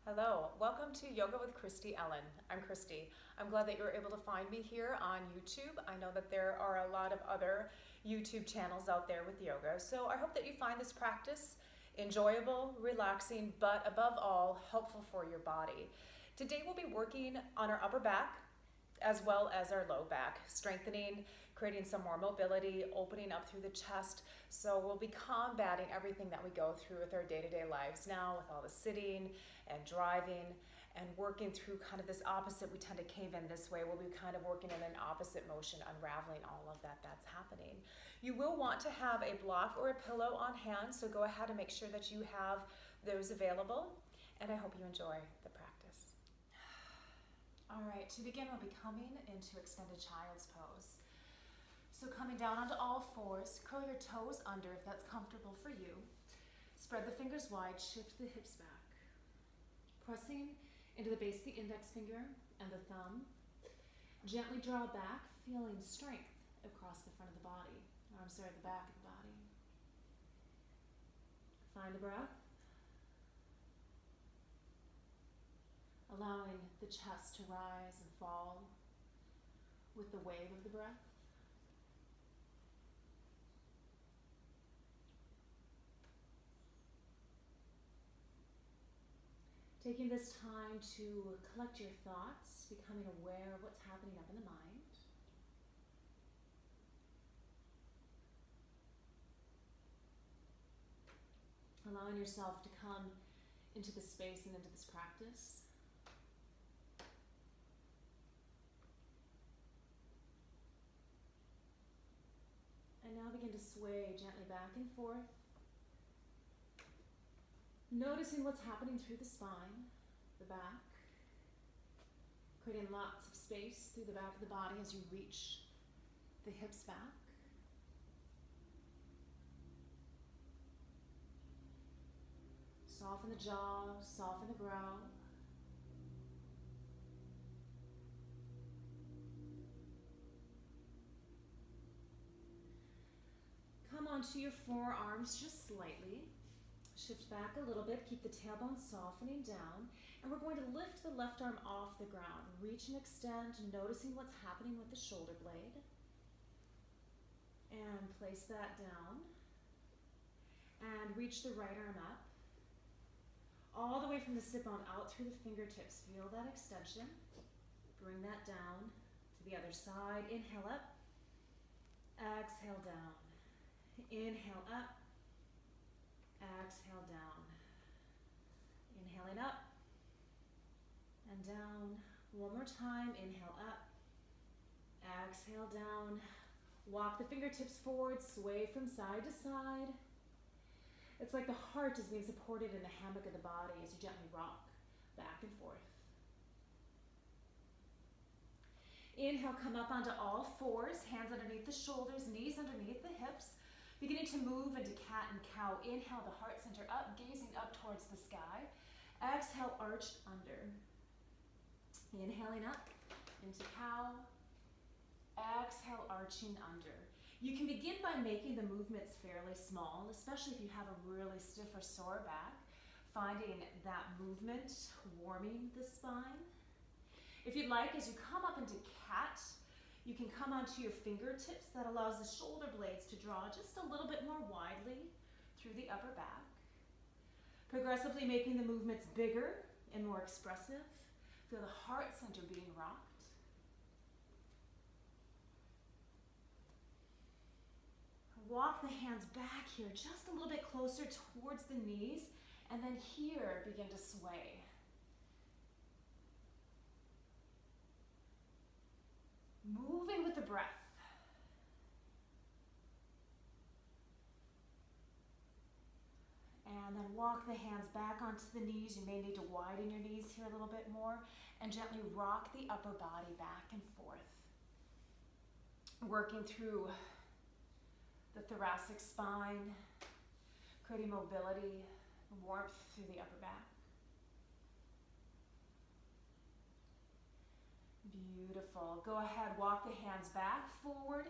Hello, welcome to Yoga with Christy Ellen. I'm Christy. I'm glad that you're able to find me here on YouTube. I know that there are a lot of other YouTube channels out there with yoga, so I hope that you find this practice enjoyable, relaxing, but above all, helpful for your body. Today we'll be working on our upper back as well as our low back, strengthening, creating some more mobility, opening up through the chest. So we'll be combating everything that we go through with our day-to-day lives now, with all the sitting and driving and working through kind of this opposite. We tend to cave in this way. We'll be kind of working in an opposite motion, unraveling all of that's happening. You will want to have a block or a pillow on hand, so go ahead and make sure that you have those available, and I hope you enjoy the practice. All right, to begin, we'll be coming into extended child's pose. So coming down onto all fours, curl your toes under if that's comfortable for you. Spread the fingers wide, shift the hips back. Pressing into the base of the index finger and the thumb. Gently draw back, feeling strength across the front of the body. The back of the body. Find a breath. Allowing the chest to rise and fall with the wave of the breath. Taking this time to collect your thoughts, becoming aware of what's happening up in the mind. Allowing yourself to come into the space and into this practice. And now begin to sway gently back and forth. Noticing what's happening through the spine, the back. Creating lots of space through the back of the body as you reach the hips back. Soften the jaw, soften the brow. Come onto your forearms just slightly. Shift back a little bit, keep the tailbone softening down, and we're going to lift the left arm off the ground. Reach and extend, noticing what's happening with the shoulder blade. And place that down. And reach the right arm up. All the way from the sit bone out through the fingertips. Feel that extension. Bring that down to the other side. Inhale up. Exhale down. Inhale up. Exhale down. Inhaling up and down. One more time. Inhale up. Exhale down. Walk the fingertips forward. Sway from side to side. It's like the heart is being supported in the hammock of the body as you gently rock back and forth. Inhale, come up onto all fours. Hands underneath the shoulders, knees underneath the hips. Beginning to move into cat and cow. Inhale, the heart center up, gazing up towards the sky. Exhale, arch under. Inhaling up into cow. Exhale, arching under. You can begin by making the movements fairly small, especially if you have a really stiff or sore back. Finding that movement warming the spine. If you'd like, as you come up into cat, you can come onto your fingertips. That allows the shoulder blades to draw just a little bit more widely through the upper back. Progressively making the movements bigger and more expressive. Feel the heart center being rocked. Walk the hands back here, just a little bit closer towards the knees, and then here begin to sway. Moving with the breath. And then walk the hands back onto the knees. You may need to widen your knees here a little bit more, and gently rock the upper body back and forth. Working through the thoracic spine, creating mobility, warmth through the upper back. Beautiful. Go ahead, walk the hands back, forward.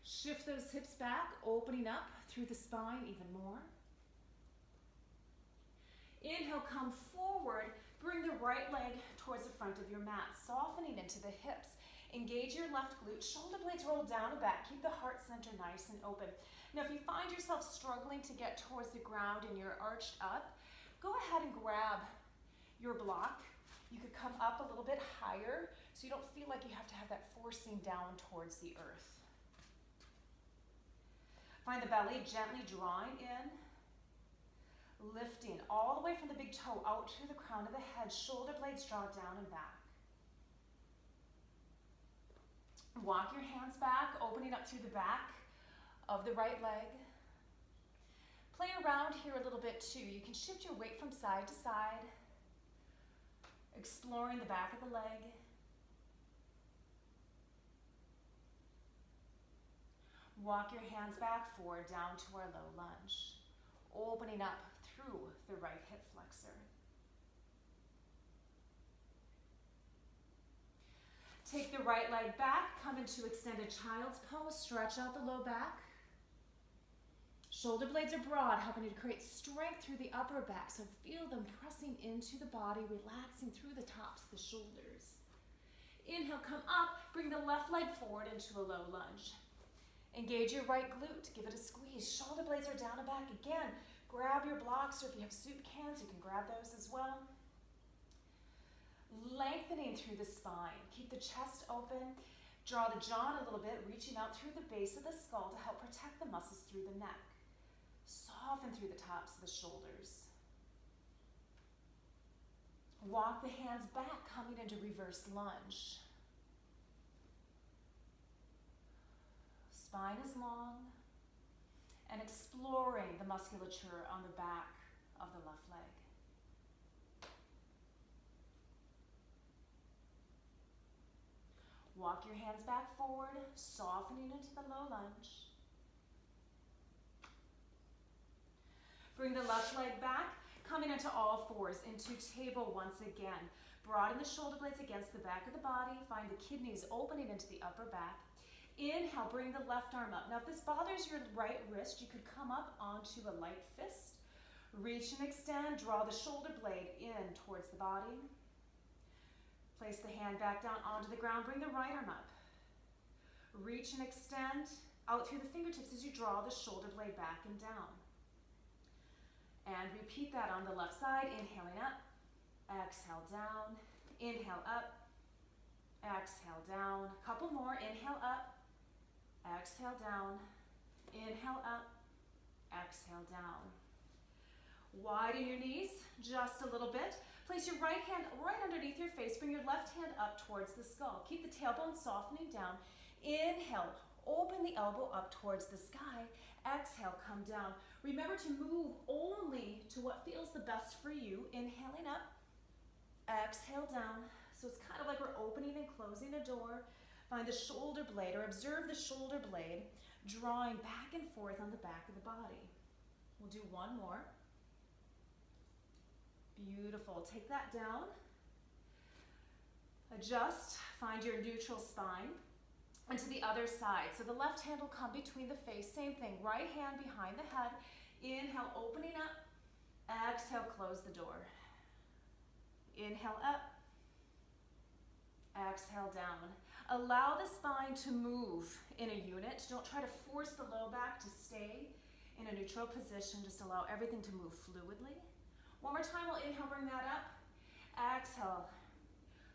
Shift those hips back, opening up through the spine even more. Inhale, come forward, Bring the right leg towards the front of your mat, softening into the hips. Engage your left glute, shoulder blades roll down and back. Keep the heart center nice and open. Now, if you find yourself struggling to get towards the ground and you're arched up, go ahead and grab your block. You could come up a little bit higher so you don't feel like you have to have that forcing down towards the earth. Find the belly gently drawing in, lifting all the way from the big toe out to the crown of the head. Shoulder blades draw down and back. Walk your hands back, opening up through the back of the right leg. Play around here a little bit too. You can shift your weight from side to side, exploring the back of the leg. Walk your hands back forward down to our low lunge, opening up through the right hip flexor. Take the right leg back, come into extended child's pose, stretch out the low back. Shoulder blades are broad, helping you to create strength through the upper back, so feel them pressing into the body, relaxing through the tops of the shoulders. Inhale, come up, bring the left leg forward into a low lunge. Engage your right glute, give it a squeeze. Shoulder blades are down and back. Again, grab your blocks, or if you have soup cans, you can grab those as well. Lengthening through the spine. Keep the chest open. Draw the jaw in a little bit, reaching out through the base of the skull to help protect the muscles through the neck. Soften through the tops of the shoulders. Walk the hands back, coming into reverse lunge. Spine is long, and exploring the musculature on the back of the left leg. Walk your hands back forward, softening into the low lunge. Bring the left leg back, coming into all fours, into table once again. Broaden the shoulder blades against the back of the body. Find the kidneys opening into the upper back. Inhale, bring the left arm up. Now, if this bothers your right wrist, you could come up onto a light fist. Reach and extend, draw the shoulder blade in towards the body. Place the hand back down onto the ground, bring the right arm up. Reach and extend out through the fingertips as you draw the shoulder blade back and down. And repeat that on the left side, inhaling up, exhale down, inhale up, exhale down. Couple more, inhale up, exhale down, inhale up, exhale down. Widen your knees just a little bit. Place your right hand right underneath your face. Bring your left hand up towards the skull. Keep the tailbone softening down. Inhale, open the elbow up towards the sky. Exhale, come down. Remember to move only to what feels the best for you. Inhaling up, exhale down. So it's kind of like we're opening and closing a door. Find the shoulder blade, or observe the shoulder blade drawing back and forth on the back of the body. We'll do one more. Beautiful. Take that down. Adjust. Find your neutral spine. And to the other side. So the left hand will come between the face. Same thing. Right hand behind the head. Inhale, opening up. Exhale, close the door. Inhale up. Exhale down. Allow the spine to move in a unit. Don't try to force the low back to stay in a neutral position. Just allow everything to move fluidly. One more time, we'll inhale, bring that up. Exhale.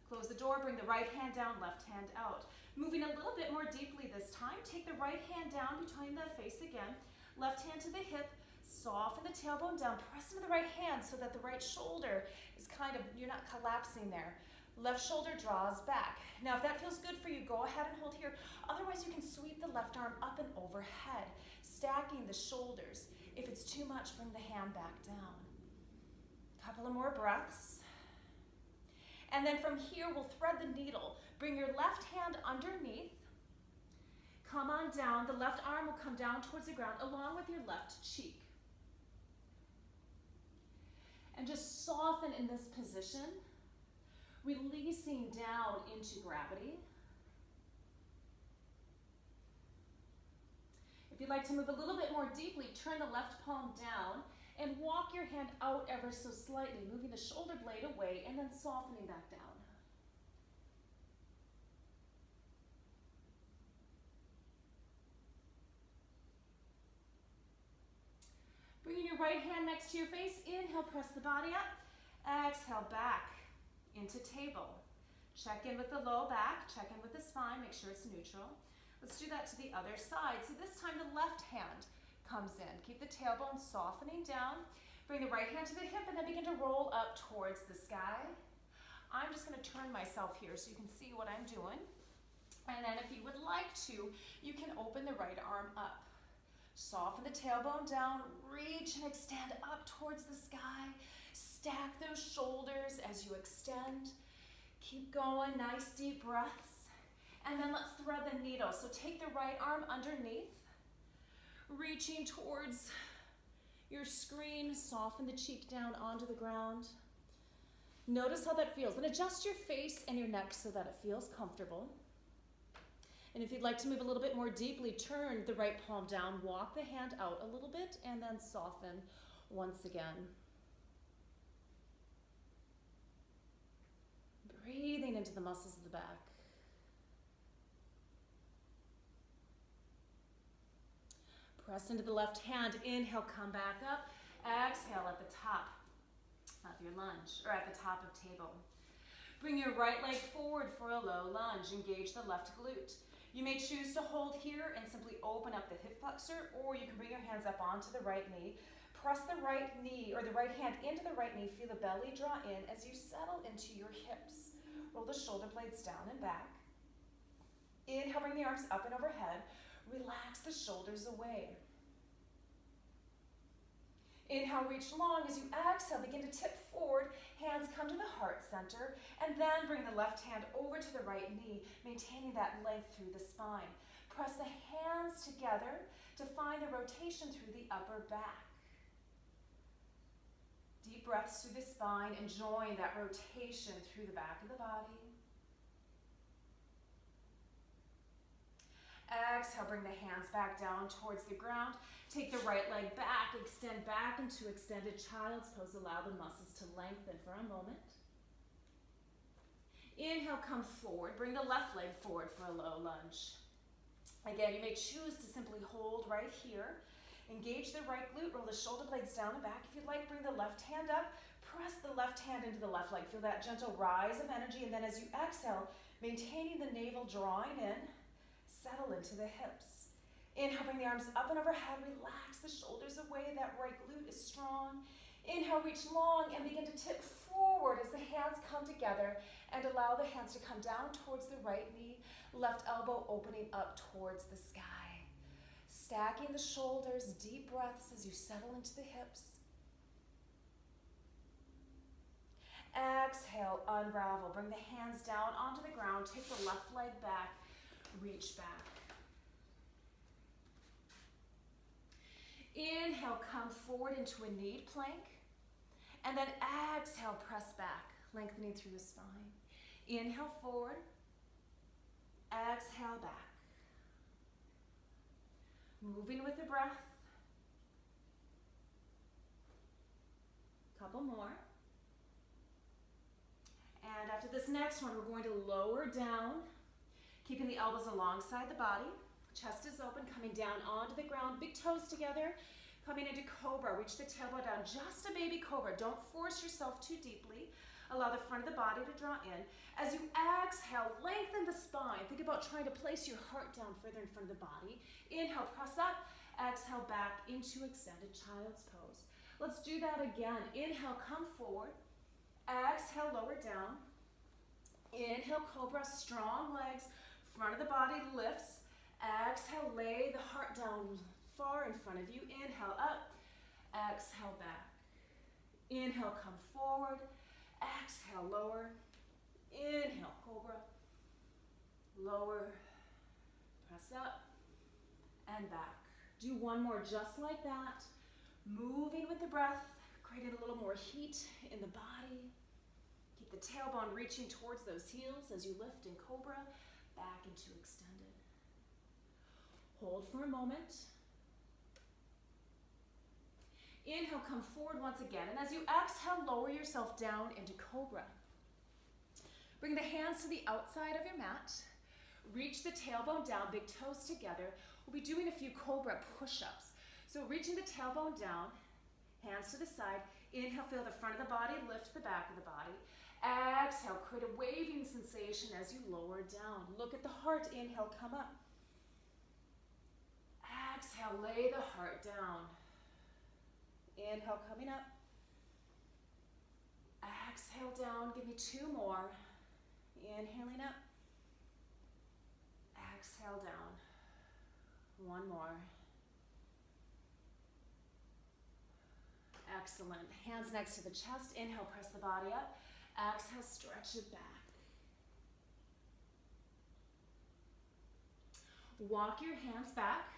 Close the door, bring the right hand down, left hand out. Moving a little bit more deeply this time. Take the right hand down between the face again. Left hand to the hip. Soften the tailbone down. Press into the right hand so that the right shoulder is kind of, you're not collapsing there. Left shoulder draws back. Now, if that feels good for you, go ahead and hold here. Otherwise, you can sweep the left arm up and overhead, stacking the shoulders. If it's too much, bring the hand back down. Couple of more breaths. And then from here, we'll thread the needle. Bring your left hand underneath. Come on down. The left arm will come down towards the ground along with your left cheek. And just soften in this position, releasing down into gravity. If you'd like to move a little bit more deeply, turn the left palm down And walk your hand out ever so slightly, moving the shoulder blade away and then softening back down. Bringing your right hand next to your face, inhale, press the body up. Exhale, back into table. Check in with the low back, check in with the spine, make sure it's neutral. Let's do that to the other side. So this time the left hand comes in. Keep the tailbone softening down. Bring the right hand to the hip and then begin to roll up towards the sky. I'm just going to turn myself here so you can see what I'm doing. And then if you would like to, you can open the right arm up. Soften the tailbone down, reach and extend up towards the sky. Stack those shoulders as you extend. Keep going, nice deep breaths. And then let's thread the needle. So take the right arm underneath, reaching towards your screen. Soften the cheek down onto the ground. Notice how that feels. And adjust your face and your neck so that it feels comfortable. And if you'd like to move a little bit more deeply, turn the right palm down, walk the hand out a little bit, and then soften once again. Breathing into the muscles of the back. Press into the left hand. Inhale, come back up. Exhale at the top of your lunge, or at the top of table. Bring your right leg forward for a low lunge. Engage the left glute. You may choose to hold here and simply open up the hip flexor, or you can bring your hands up onto the right knee. Press the right knee, or the right hand into the right knee. Feel the belly draw in as you settle into your hips. Roll the shoulder blades down and back. Inhale, bring the arms up and overhead. Relax the shoulders away. Inhale, reach long. As you exhale, begin to tip forward. Hands come to the heart center. And then bring the left hand over to the right knee, maintaining that length through the spine. Press the hands together to find the rotation through the upper back. Deep breaths through the spine, enjoying that rotation through the back of the body. Exhale, bring the hands back down towards the ground. Take the right leg back, extend back into extended child's pose. Allow the muscles to lengthen for a moment. Inhale, come forward. Bring the left leg forward for a low lunge. Again, you may choose to simply hold right here. Engage the right glute, roll the shoulder blades down and back. If you'd like, bring the left hand up. Press the left hand into the left leg. Feel that gentle rise of energy. And then as you exhale, maintaining the navel drawing in, settle into the hips. Inhale, bring the arms up and overhead. Relax the shoulders away. That right glute is strong. Inhale, reach long and begin to tip forward as the hands come together, and allow the hands to come down towards the right knee, left elbow opening up towards the sky. Stacking the shoulders, deep breaths as you settle into the hips. Exhale, unravel. Bring the hands down onto the ground. Take the left leg back. Reach back. Inhale, come forward into a knee plank. And then exhale, press back, lengthening through the spine. Inhale, forward. Exhale, back. Moving with the breath. Couple more. And after this next one, we're going to lower down, keeping the elbows alongside the body. Chest is open, coming down onto the ground, big toes together, coming into cobra. Reach the tailbone down, just a baby cobra. Don't force yourself too deeply. Allow the front of the body to draw in. As you exhale, lengthen the spine. Think about trying to place your heart down further in front of the body. Inhale, press up. Exhale, back into extended child's pose. Let's do that again. Inhale, come forward. Exhale, lower down. Inhale, cobra, strong legs. Front of the body lifts. Exhale, lay the heart down far in front of you. Inhale, up. Exhale, back. Inhale, come forward. Exhale, lower. Inhale, cobra. Lower. Press up. And back. Do one more just like that. Moving with the breath, creating a little more heat in the body. Keep the tailbone reaching towards those heels as you lift in cobra, back into extended. Hold for a moment. Inhale, come forward once again. And as you exhale, lower yourself down into cobra. Bring the hands to the outside of your mat. Reach the tailbone down, big toes together. We'll be doing a few cobra push-ups. So reaching the tailbone down, hands to the side. Inhale, feel the front of the body, lift the back of the body. Exhale, create a waving sensation as you lower down. Look at the heart. Inhale, come up. Exhale, lay the heart down. Inhale, coming up. Exhale down, give me 2 more. Inhaling up. Exhale down. 1 more. Excellent. Hands next to the chest. Inhale, press the body up. Exhale, stretch it back. Walk your hands back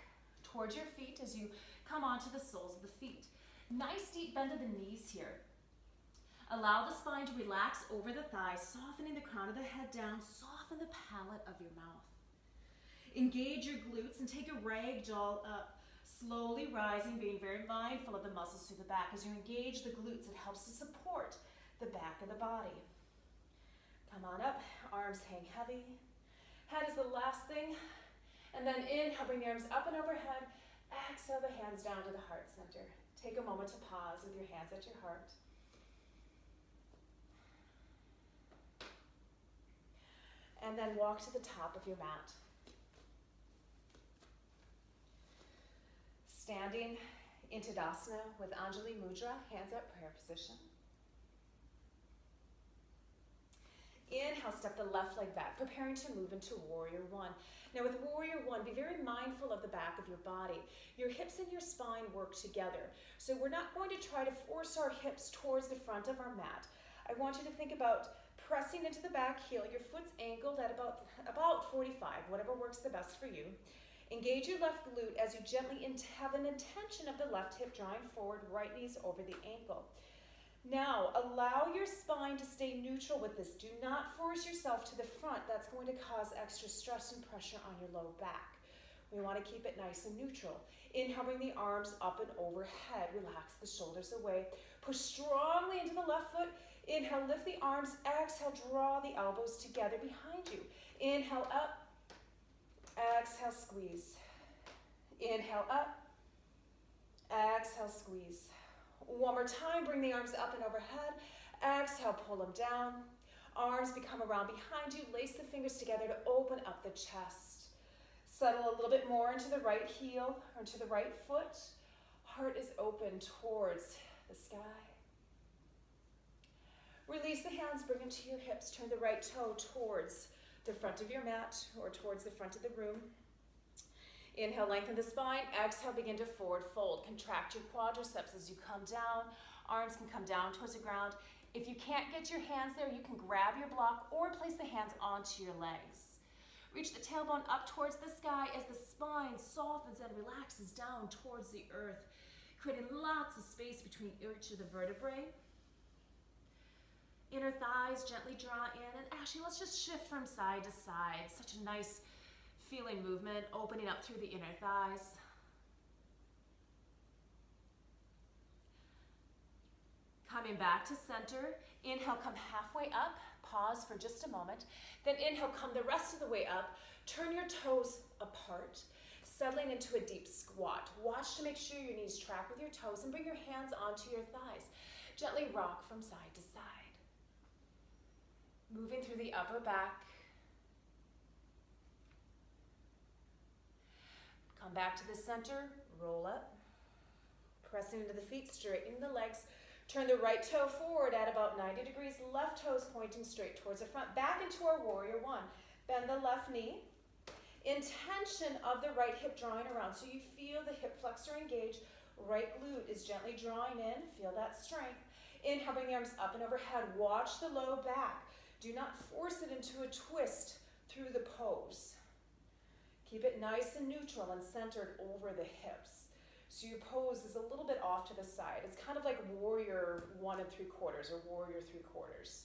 towards your feet as you come onto the soles of the feet. Nice deep bend of the knees here. Allow the spine to relax over the thighs, softening the crown of the head down. Soften the palate of your mouth. Engage your glutes and take a ragdoll up. Slowly rising, being very mindful of the muscles through the back. As you engage the glutes, it helps to support the back of the body. Come on up, arms hang heavy. Head is the last thing. And then inhale, bring the arms up and overhead. Exhale the hands down to the heart center. Take a moment to pause with your hands at your heart. And then walk to the top of your mat. Standing in Tadasana with Anjali Mudra, hands up, prayer position. Inhale, step the left leg back, preparing to move into Warrior One. Now with Warrior One, be very mindful of the back of your body. Your hips and your spine work together. So we're not going to try to force our hips towards the front of our mat. I want you to think about pressing into the back heel. Your foot's angled at about 45, whatever works the best for you. Engage your left glute as you gently have an intention of the left hip drawing forward, right knees over the ankle. Now, allow your spine to stay neutral with this. Do not force yourself to the front. That's going to cause extra stress and pressure on your low back. We want to keep it nice and neutral. Inhale, bring the arms up and overhead. Relax the shoulders away. Push strongly into the left foot. Inhale, lift the arms. Exhale, draw the elbows together behind you. Inhale, up. Exhale, squeeze. Inhale, up. Exhale, squeeze. One more time, bring the arms up and overhead. Exhale, pull them down. Arms become around behind you. Lace the fingers together to open up the chest. Settle a little bit more into the right heel or into the right foot. Heart is open towards the sky. Release the hands, bring them to your hips. Turn the right toe towards the front of your mat or towards the front of the room. Inhale, lengthen the spine. Exhale, begin to forward fold. Contract your quadriceps as you come down. Arms can come down towards the ground. If you can't get your hands there, you can grab your block or place the hands onto your legs. Reach the tailbone up towards the sky as the spine softens and relaxes down towards the earth, creating lots of space between each of the vertebrae. Inner thighs gently draw in, and actually let's just shift from side to side. Such a nice feeling movement, opening up through the inner thighs. Coming back to center. Inhale, come halfway up. Pause for just a moment. Then inhale, come the rest of the way up. Turn your toes apart, settling into a deep squat. Watch to make sure your knees track with your toes and bring your hands onto your thighs. Gently rock from side to side. Moving through the upper back. Come back to the center, roll up. Pressing into the feet, straightening the legs. Turn the right toe forward at about 90 degrees, left toes pointing straight towards the front. Back into our Warrior One. Bend the left knee. Intention of the right hip drawing around. So you feel the hip flexor engage. Right glute is gently drawing in. Feel that strength. Inhale, bring the arms up and overhead. Watch the low back. Do not force it into a twist through the pose. Keep it nice and neutral and centered over the hips. So your pose is a little bit off to the side. It's kind of like Warrior 1 3/4 or Warrior 3/4.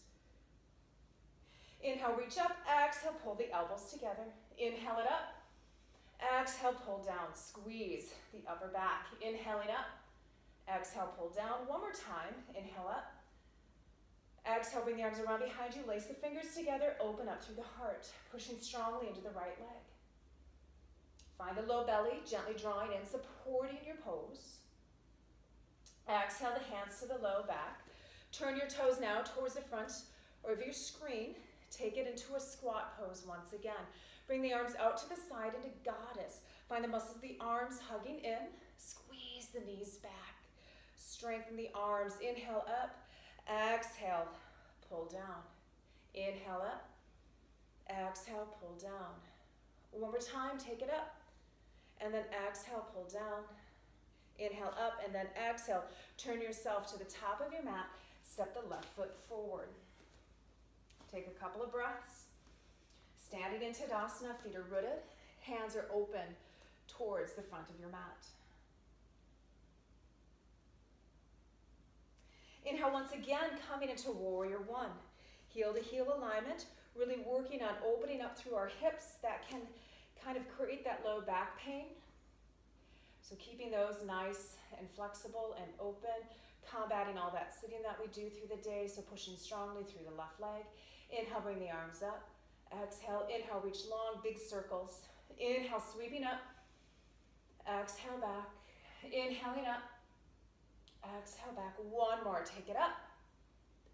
Inhale, reach up. Exhale, pull the elbows together. Inhale it up. Exhale, pull down. Squeeze the upper back. Inhaling up. Exhale, pull down. One more time. Inhale up. Exhale, bring the arms around behind you. Lace the fingers together. Open up through the heart, pushing strongly into the right leg. Find the low belly, gently drawing in, supporting your pose. Exhale the hands to the low back. Turn your toes now towards the front of your screen. Take it into a squat pose once again. Bring the arms out to the side into goddess. Find the muscles of the arms hugging in. Squeeze the knees back. Strengthen the arms. Inhale up. Exhale, pull down. Inhale up. Exhale, pull down. One more time, take it up. And then exhale, pull down. Inhale up, and then exhale. Turn yourself to the top of your mat. Step the left foot forward. Take a couple of breaths. Standing in Tadasana, feet are rooted. Hands are open towards the front of your mat. Inhale once again, coming into Warrior One. Heel to heel alignment, really working on opening up through our hips. That can kind of create that low back pain. So keeping those nice and flexible and open, combating all that sitting that we do through the day, so pushing strongly through the left leg. Inhale, bring the arms up. Exhale, inhale, reach long, big circles. Inhale, sweeping up. Exhale, back. Inhaling up. Exhale, back. One more, take it up.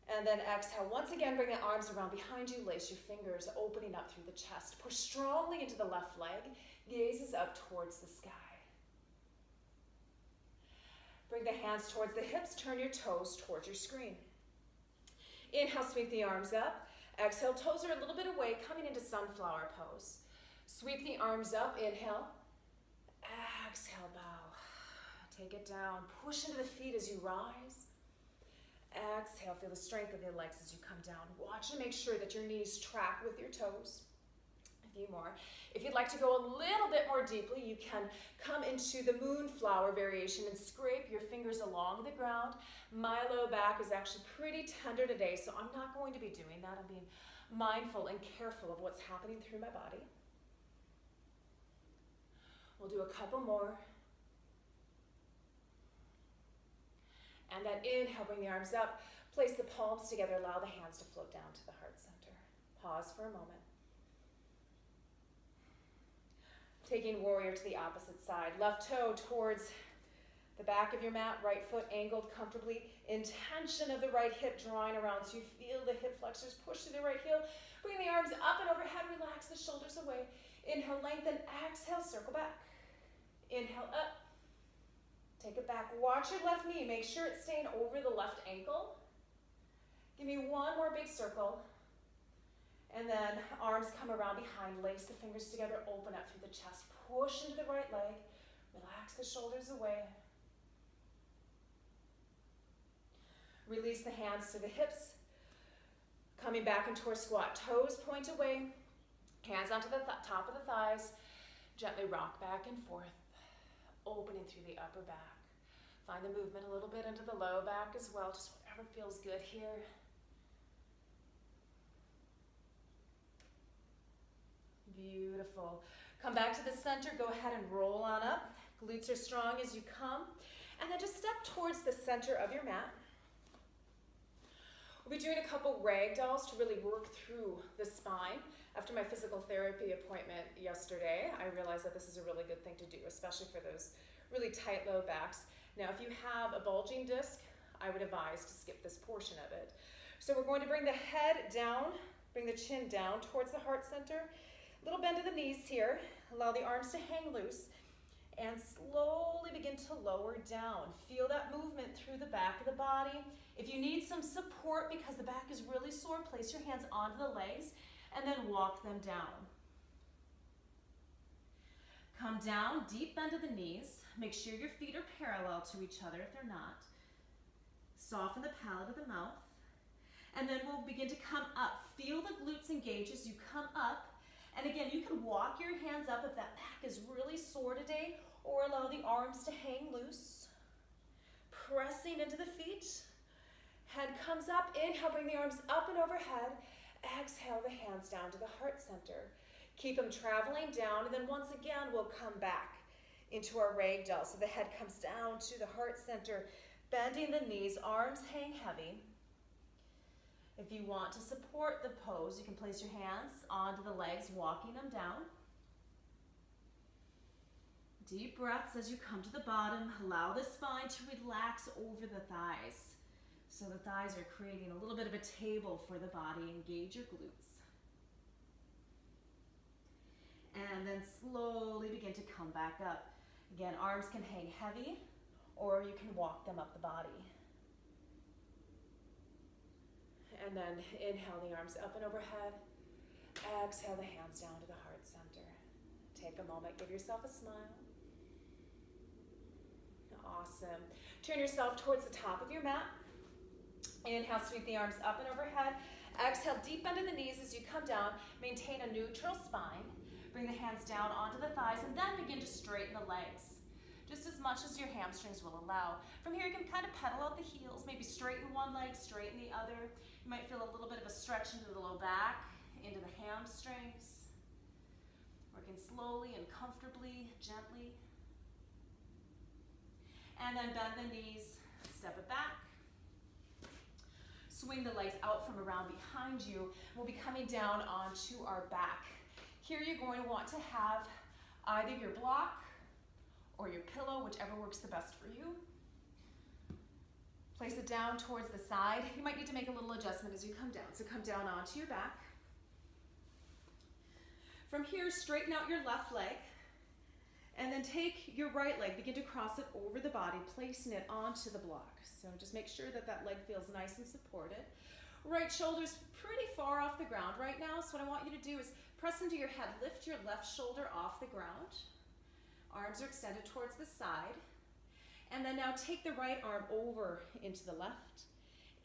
And then exhale. Once again, bring the arms around behind you. Lace your fingers, opening up through the chest. Push strongly into the left leg. Gazes up towards the sky. Bring the hands towards the hips. Turn your toes towards your screen. Inhale, sweep the arms up. Exhale, toes are a little bit away, coming into sunflower pose. Sweep the arms up. Inhale. Exhale, bow. Take it down. Push into the feet as you rise. Exhale, feel the strength of your legs as you come down. Watch and make sure that your knees track with your toes. A few more. If you'd like to go a little bit more deeply, you can come into the moonflower variation and scrape your fingers along the ground. My low back is actually pretty tender today, so I'm not going to be doing that. I'm being mindful and careful of what's happening through my body. We'll do a couple more. And then inhale, bring the arms up. Place the palms together. Allow the hands to float down to the heart center. Pause for a moment. Taking warrior to the opposite side. Left toe towards the back of your mat. Right foot angled comfortably. Intention of the right hip drawing around so you feel the hip flexors push through the right heel. Bring the arms up and overhead. Relax the shoulders away. Inhale, lengthen. Exhale, circle back. Inhale, up. Take it back. Watch your left knee. Make sure it's staying over the left ankle. Give me one more big circle. And then arms come around behind. Lace the fingers together. Open up through the chest. Push into the right leg. Relax the shoulders away. Release the hands to the hips. Coming back into our squat. Toes point away. Hands onto the top of the thighs. Gently rock back and forth. Opening through the upper back. Find the movement a little bit into the low back as well, just whatever feels good here. Beautiful. Come back to the center, go ahead and roll on up. Glutes are strong as you come. And then just step towards the center of your mat. We'll be doing a couple rag dolls to really work through the spine. After my physical therapy appointment yesterday, I realized that this is a really good thing to do, especially for those really tight low backs. Now, if you have a bulging disc, I would advise to skip this portion of it. So we're going to bring the head down, bring the chin down towards the heart center. Little bend of the knees here. Allow the arms to hang loose and slowly begin to lower down. Feel that movement through the back of the body. If you need some support because the back is really sore, place your hands onto the legs and then walk them down. Come down, deep bend of the knees. Make sure your feet are parallel to each other if they're not. Soften the palate of the mouth. And then we'll begin to come up. Feel the glutes engage as you come up. And again, you can walk your hands up if that back is really sore today, or allow the arms to hang loose. Pressing into the feet. Head comes up. Inhale, bring the arms up and overhead. Exhale the hands down to the heart center. Keep them traveling down, and then once again, we'll come back. into our ragdoll. So the head comes down to the heart center, bending the knees, arms hang heavy. If you want to support the pose, you can place your hands onto the legs, walking them down. Deep breaths as you come to the bottom. Allow the spine to relax over the thighs. So the thighs are creating a little bit of a table for the body. Engage your glutes. And then slowly begin to come back up. Again, arms can hang heavy, or you can walk them up the body. And then inhale the arms up and overhead. Exhale the hands down to the heart center. Take a moment, give yourself a smile. Awesome. Turn yourself towards the top of your mat. Inhale, sweep the arms up and overhead. Exhale, deep bend in the knees as you come down. Maintain a neutral spine. Bring the hands down onto the thighs and then begin to straighten the legs, just as much as your hamstrings will allow. From here, you can kind of pedal out the heels, maybe straighten one leg, straighten the other. You might feel a little bit of a stretch into the low back, into the hamstrings. Working slowly and comfortably, gently. And then bend the knees, step it back. Swing the legs out from around behind you. We'll be coming down onto our back. Here you're going to want to have either your block or your pillow, whichever works the best for you. Place it down towards the side. You might need to make a little adjustment as you come down. So come down onto your back. From here, straighten out your left leg. And then take your right leg, begin to cross it over the body, placing it onto the block. So just make sure that that leg feels nice and supported. Right shoulder's pretty far off the ground right now, so what I want you to do is press into your head, lift your left shoulder off the ground. Arms are extended towards the side. And then now take the right arm over into the left.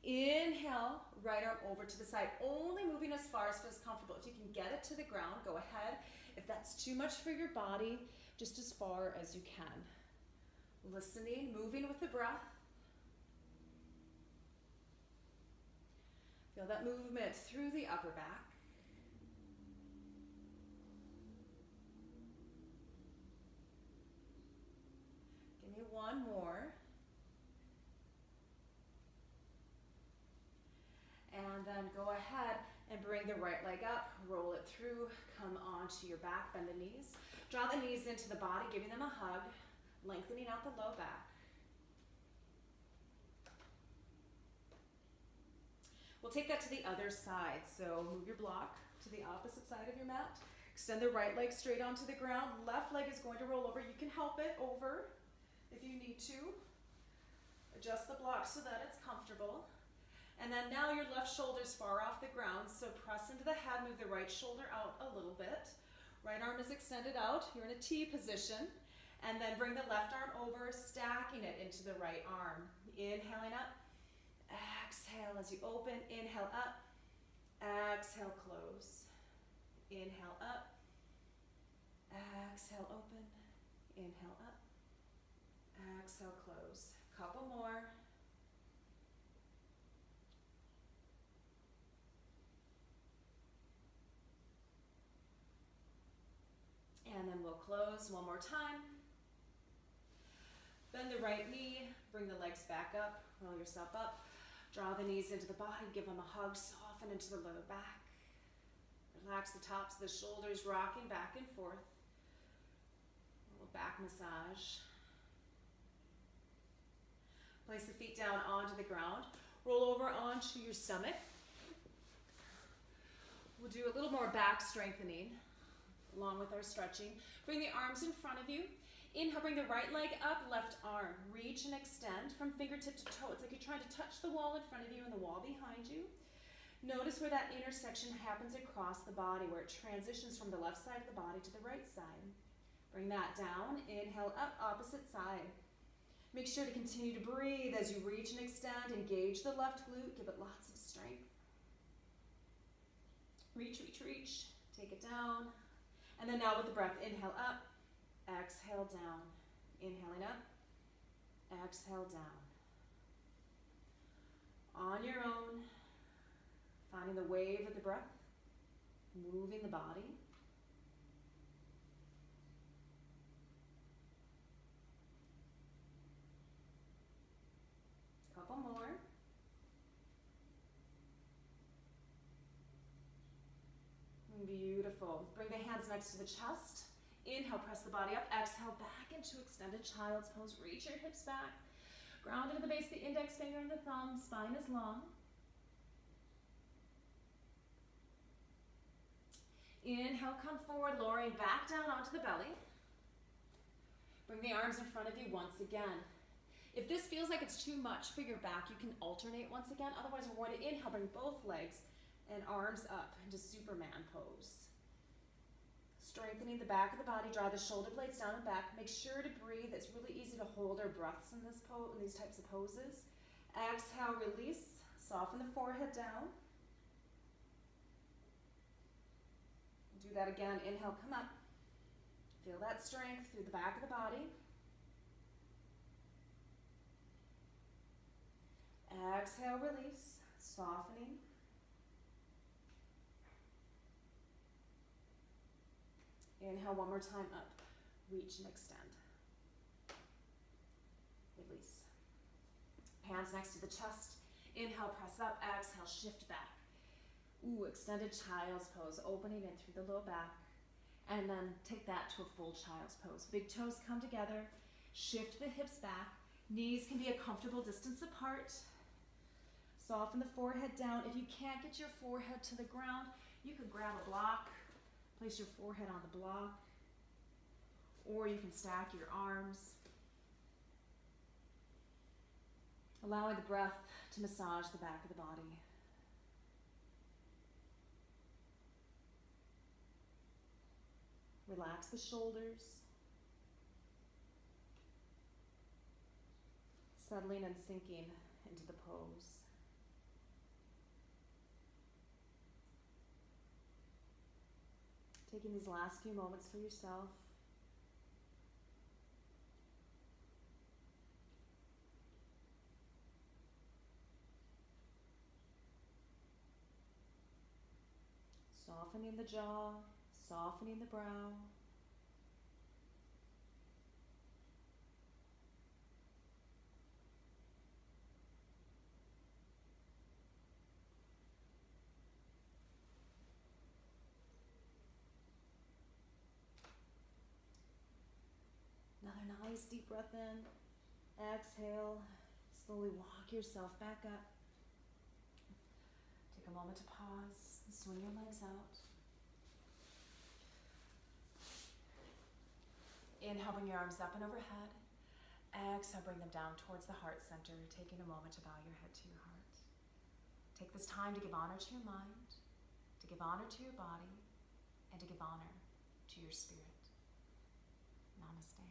Inhale, right arm over to the side, only moving as far as feels comfortable. If you can get it to the ground, go ahead. If that's too much for your body, just as far as you can. Listening, moving with the breath. Feel that movement through the upper back. Give me one more. And then go ahead and bring the right leg up, roll it through, come onto your back, bend the knees. Draw the knees into the body, giving them a hug, lengthening out the low back. We'll take that to the other side. So move your block to the opposite side of your mat. Extend the right leg straight onto the ground. Left leg is going to roll over. You can help it over if you need to. Adjust the block so that it's comfortable. And then now your left shoulder's far off the ground, so press into the head, move the right shoulder out a little bit. Right arm is extended out, you're in a T position. And then bring the left arm over, stacking it into the right arm. Inhaling up, exhale as you open, inhale up, exhale close. Inhale up, exhale open, inhale up, exhale close. Couple more. And then we'll close one more time. Bend the right knee, bring the legs back up, roll yourself up. Draw the knees into the body, give them a hug, soften into the lower back. Relax the tops of the shoulders, rocking back and forth. A little back massage. Place the feet down onto the ground. Roll over onto your stomach. We'll do a little more back strengthening along with our stretching. Bring the arms in front of you. Inhale, bring the right leg up, left arm. Reach and extend from fingertip to toe. It's like you're trying to touch the wall in front of you and the wall behind you. Notice where that intersection happens across the body, where it transitions from the left side of the body to the right side. Bring that down. Inhale up, opposite side. Make sure to continue to breathe as you reach and extend. Engage the left glute. Give it lots of strength. Reach, reach, reach. Take it down. And then now with the breath, inhale up, exhale down. Inhaling up, exhale down. On your own, finding the wave of the breath, moving the body. One more. Beautiful. Bring the hands next to the chest. Inhale, press the body up. Exhale, back into extended child's pose. Reach your hips back. Ground into the base of the index finger and the thumb. Spine is long. Inhale, come forward, lowering back down onto the belly. Bring the arms in front of you once again. If this feels like it's too much for your back, you can alternate once again. Otherwise, we're going to inhale, bring both legs and arms up into Superman pose. Strengthening the back of the body, draw the shoulder blades down and back. Make sure to breathe. It's really easy to hold our breaths in these types of poses. Exhale, release. Soften the forehead down. Do that again. Inhale, come up. Feel that strength through the back of the body. Exhale, release. Softening. Inhale one more time up. Reach and extend. Release. Hands next to the chest. Inhale, press up. Exhale, shift back. Ooh, extended child's pose, opening in through the low back. And then take that to a full child's pose. Big toes come together. Shift the hips back. Knees can be a comfortable distance apart. Soften the forehead down. If you can't get your forehead to the ground, you could grab a block. Place your forehead on the block, or you can stack your arms, allowing the breath to massage the back of the body. Relax the shoulders, settling and sinking into the pose. Taking these last few moments for yourself. Softening the jaw, softening the brow. Another nice deep breath in. Exhale. Slowly walk yourself back up. Take a moment to pause and swing your legs out. Inhale, bring your arms up and overhead. Exhale, bring them down towards the heart center, taking a moment to bow your head to your heart. Take this time to give honor to your mind, to give honor to your body, and to give honor to your spirit. Namaste.